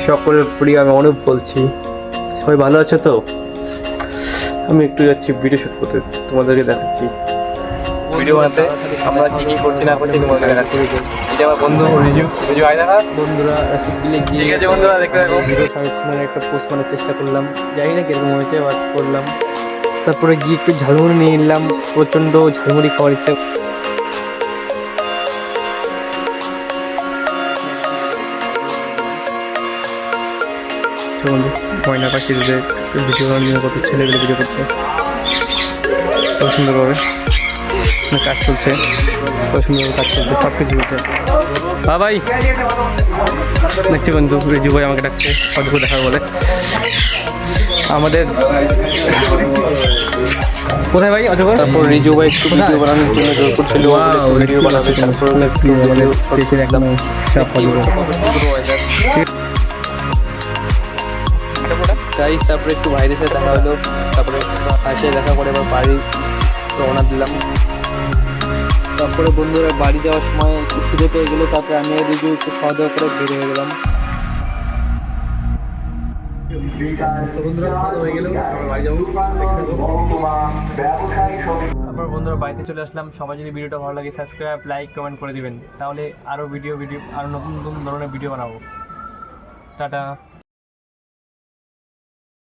সকলের প্রিয় আমি অনুপ বলছি। সবাই ভালো আছো তো? আমি একটু যাচ্ছি ভিডিও শুট করতে, তোমাদেরকে দেখাচ্ছি ভিডিও বানাতে আমরা কি কি করছি না করছি তোমাদের দেখাচ্ছি। এটা আমার বন্ধু রিজু আয় দেখা। বন্ধুরা রাশিদ বিলে গিয়ে ঠিক আছে বন্ধুরা, দেখতে থাকো। হিরো শাহরুখ খানের একটা পোস্ট মারার চেষ্টা করলাম, জানি না কিরকম হয়েছে, বাট করলাম। তারপরে গিয়ে একটু ঝালমুড়ি নিয়ে নিলাম, প্রচণ্ড ঝালমুড়ি খাওয়ার ইচ্ছে। বন্ধু ময়না পাখিদের ভিডিও বানিয়ে কত ছেলেগুলো ভিডিও করছে, কত সুন্দরভাবে কাজ চলছে, কত সুন্দরভাবে কাজ চলছে, সব কিছু হচ্ছে। ভাই দেখছি বন্ধু রিজু ভাই আমাকে ডাকছে অদ্ভুত দেখা বলে। আমাদের কোথায় ভাই অজগর? তারপর রিজু ভাই একটু ভিডিও বানানোর জন্য জোর করছিল, ভিডিও বানাবে। তারপর একটু আমাদের একদম সব অজগর তাই তারপরে একটু বাইরে এসে দেখা হলো, তারপরে আসে দেখা করে এবার বাড়ি রওনা দিলাম। তারপরে বন্ধুরা বাড়ি যাওয়ার সময় একটু খিদে পেয়ে গেলো, তারপরে আমি রিজু একটু খাওয়া দাওয়া করে বের হয়ে গেলাম। তারপর বন্ধুরা বাড়িতে চলে আসলাম। সবাই যদি ভিডিওটা ভালো লাগে সাবস্ক্রাইব লাইক কমেন্ট করে দিবেন, তাহলে আরও নতুন নতুন ধরনের ভিডিও বানাবো। টাটা।